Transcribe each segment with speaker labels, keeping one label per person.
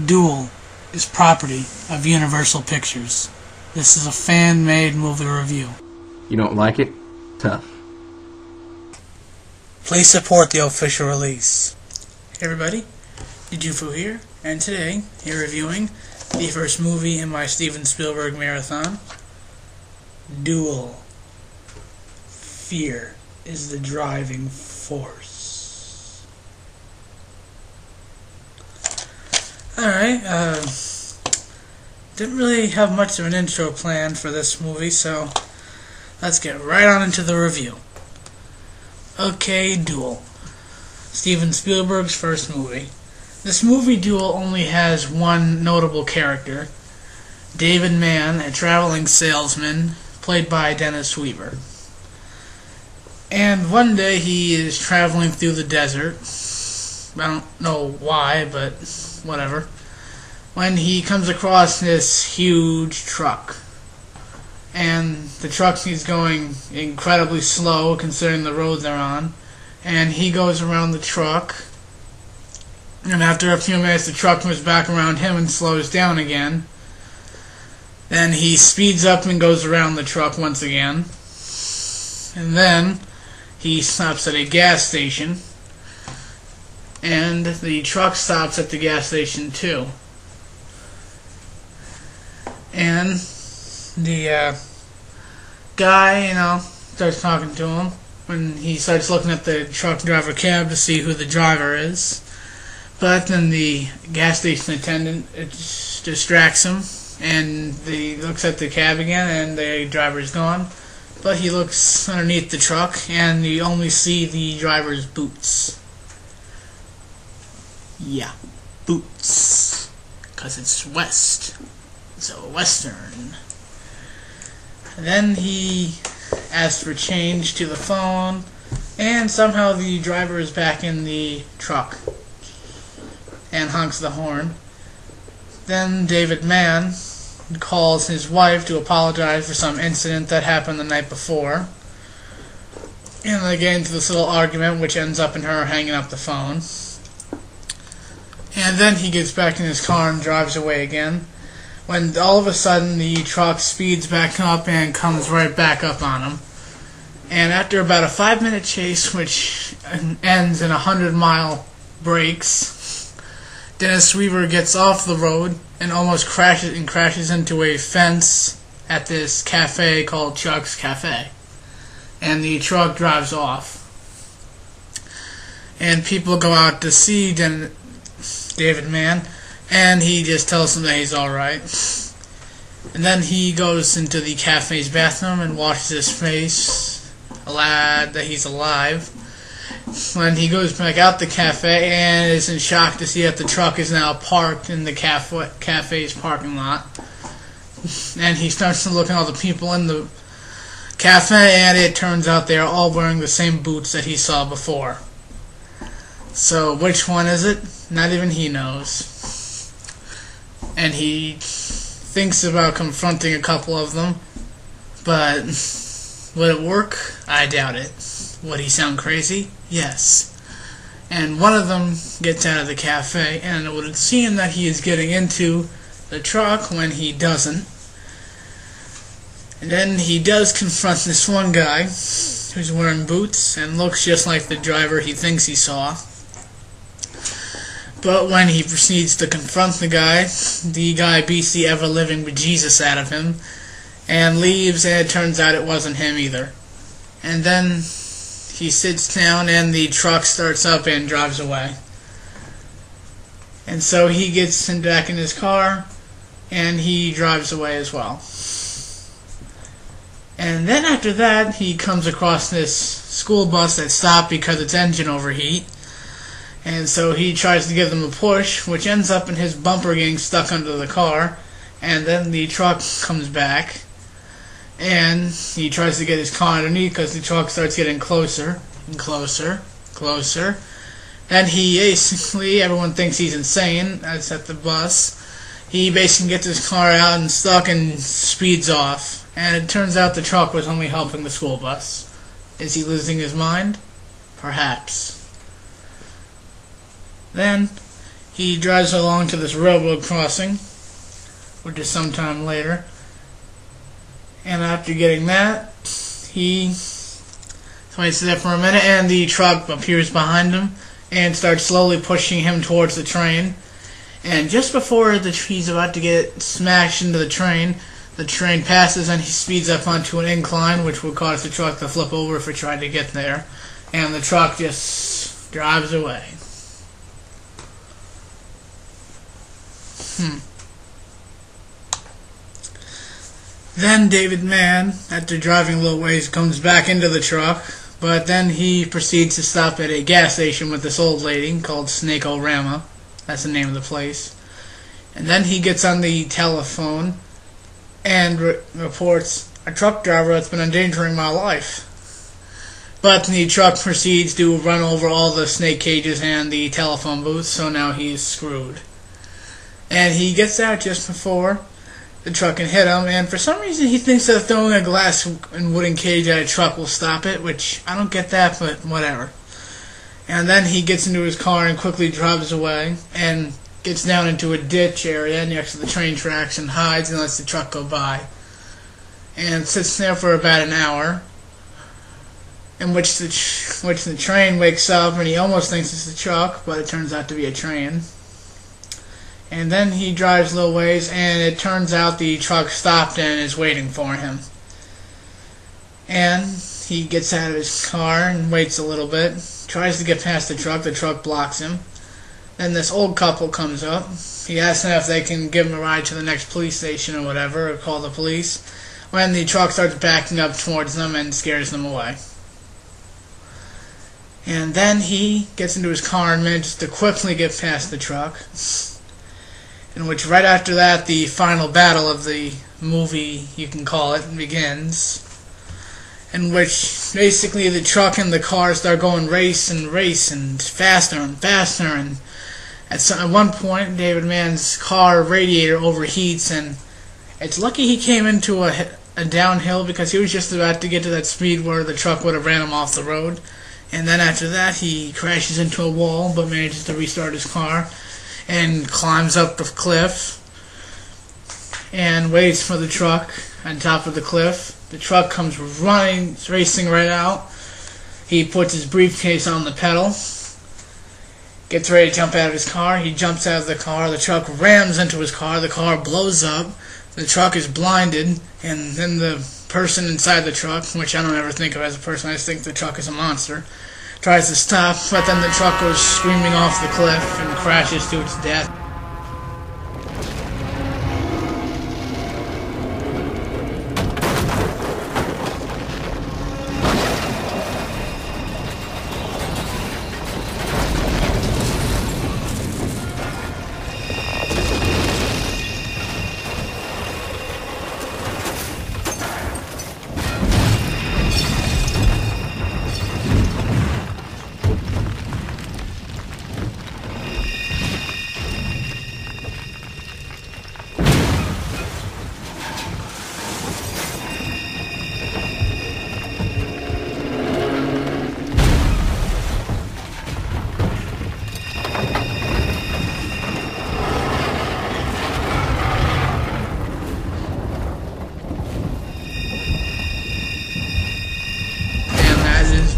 Speaker 1: Duel is property of Universal Pictures. This is a fan-made movie review.
Speaker 2: You don't like it? Tough.
Speaker 1: Please support the official release. Hey everybody, djufu here, and today, here reviewing the first movie in my Steven Spielberg marathon, Duel. Fear is the driving force. Alright, didn't really have much of an intro planned for this movie, so let's get right on into the review. Okay, Duel. Steven Spielberg's first movie. This movie, Duel, only has one notable character, David Mann, a traveling salesman, played by Dennis Weaver. And one day he is traveling through the desert. I don't know why, but whatever. When he comes across this huge truck. And the truck is going incredibly slow considering the road they're on. And he goes around the truck. And after a few minutes the truck moves back around him and slows down again. Then he speeds up and goes around the truck once again. And then he stops at a gas station. And the truck stops at the gas station too. And the guy, starts talking to him when he starts looking at the truck driver cab to see who the driver is. But then the gas station attendant distracts him, and he looks at the cab again, and the driver's gone. But he looks underneath the truck, and you only see the driver's boots. Yeah, boots. 'Cause it's West. So Western. Then he asks for change to the phone, and somehow the driver is back in the truck and honks the horn. Then David Mann calls his wife to apologize for some incident that happened the night before. And they get into this little argument which ends up in her hanging up the phone. And then he gets back in his car and drives away again, when all of a sudden the truck speeds back up and comes right back up on him. And after about a 5-minute chase, which ends in 100-mile breaks, Dennis Weaver gets off the road and almost crashes into a fence at this cafe called Chuck's Cafe. And the truck drives off. And people go out to see David Mann, and he just tells them that he's alright. And then he goes into the cafe's bathroom and washes his face, glad that he's alive. When he goes back out the cafe and is in shock to see that the truck is now parked in the cafe's parking lot. And he starts to look at all the people in the cafe, and it turns out they are all wearing the same boots that he saw before. So which one is it? Not even he knows. And he thinks about confronting a couple of them, but would it work? I doubt it. Would he sound crazy? Yes. And one of them gets out of the cafe, and it would seem that he is getting into the truck when he doesn't. And then he does confront this one guy who's wearing boots and looks just like the driver he thinks he saw. But when he proceeds to confront the guy beats the ever-living bejesus out of him and leaves, and it turns out it wasn't him either. And then he sits down and the truck starts up and drives away. And so he gets back in his car and he drives away as well. And then after that he comes across this school bus that stopped because its engine overheat. And so he tries to give them a push, which ends up in his bumper getting stuck under the car. And then the truck comes back, and he tries to get his car underneath because the truck starts getting closer and closer, closer. And he basically, everyone thinks he's insane, except the bus. He basically gets his car out and stuck and speeds off. And it turns out the truck was only helping the school bus. Is he losing his mind? Perhaps. Then he drives along to this railroad crossing, which is sometime later. And after getting that, he waits there for a minute, and the truck appears behind him and starts slowly pushing him towards the train. And just before he's about to get smashed into the train passes and he speeds up onto an incline, which would cause the truck to flip over if it tried to get there. And the truck just drives away. Then David Mann, after driving a little ways, comes back into the truck, but then he proceeds to stop at a gas station with this old lady called Snake-O-Rama. That's the name of the place. And then he gets on the telephone and reports, "A truck driver that's been endangering my life." But the truck proceeds to run over all the snake cages and the telephone booth, so now he's screwed. And he gets out just before the truck can hit him, and for some reason he thinks that throwing a glass and wooden cage at a truck will stop it, which I don't get that, but whatever. And then he gets into his car and quickly drives away and gets down into a ditch area next to the train tracks and hides and lets the truck go by. And sits there for about an hour, in which the train wakes up and he almost thinks it's a truck, but it turns out to be a train. And then he drives a little ways, and it turns out the truck stopped and is waiting for him. And he gets out of his car and waits a little bit, tries to get past the truck blocks him. Then this old couple comes up. He asks them if they can give him a ride to the next police station or whatever, or call the police, when the truck starts backing up towards them and scares them away. And then he gets into his car and manages to quickly get past the truck. In which, right after that, the final battle of the movie, you can call it, begins. In which, basically, the truck and the car start going race and faster and faster. And at one point, David Mann's car radiator overheats, and it's lucky he came into a downhill, because he was just about to get to that speed where the truck would have ran him off the road. And then after that, he crashes into a wall, but manages to restart his car and climbs up the cliff and waits for the truck on top of the cliff. The truck comes racing right out. He puts his briefcase on the pedal, gets ready to jump out of his car. He jumps out of the car. The truck rams into his car. The car blows up. The truck is blinded, and then the person inside the truck, which I don't ever think of as a person, I just think the truck is a monster, tries to stop, but then the truck goes screaming off the cliff and crashes to its death.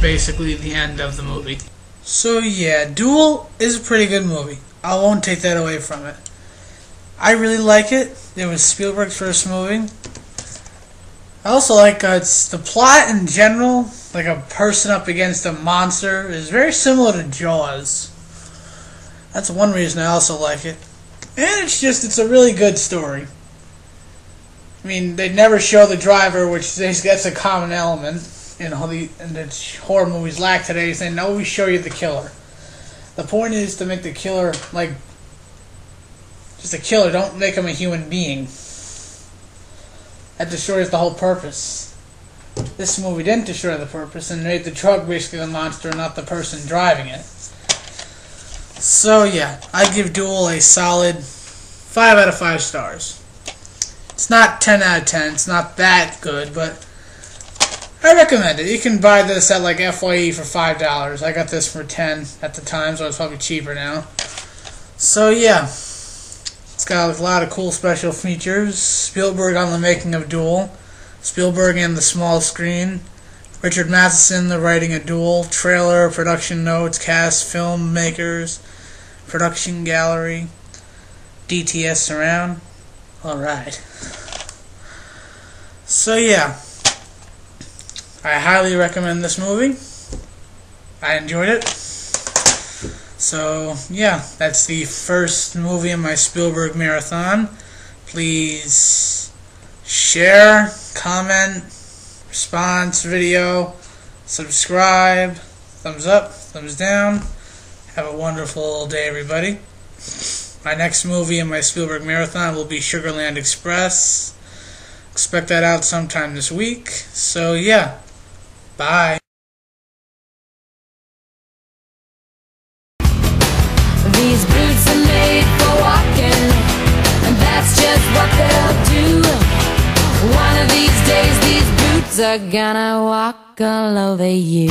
Speaker 1: Basically the end of the movie. So yeah, Duel is a pretty good movie. I won't take that away from it. I really like it. It was Spielberg's first movie. I also like it's the plot in general, like a person up against a monster, is very similar to Jaws. That's one reason I also like it. And it's a really good story. I mean, they never show the driver, which that's a common element in all the horror movies lack today, is they always show you the killer. The point is to make the killer like just a killer. Don't make him a human being. That destroys the whole purpose. This movie didn't destroy the purpose and made the truck basically the monster, not the person driving it. So yeah, I give Duel a solid 5 out of 5 stars. It's not 10 out of 10. It's not that good, but I recommend it. You can buy this at like FYE for $5. I got this for $10 at the time, so it's probably cheaper now. So yeah, it's got a lot of cool special features. Spielberg on the making of Duel, Spielberg and the small screen, Richard Matheson the writing of Duel, trailer, production notes, cast, filmmakers, production gallery, DTS surround. Alright. So yeah, I highly recommend this movie. I enjoyed it. So yeah, that's the first movie in my Spielberg marathon. Please share, comment, response video, subscribe, thumbs up, thumbs down. Have a wonderful day, everybody. My next movie in my Spielberg marathon will be Sugarland Express. Expect that out sometime this week. So yeah, bye.
Speaker 3: These boots are made for walking, and that's just what they'll do. One of these days these boots are gonna walk all over you.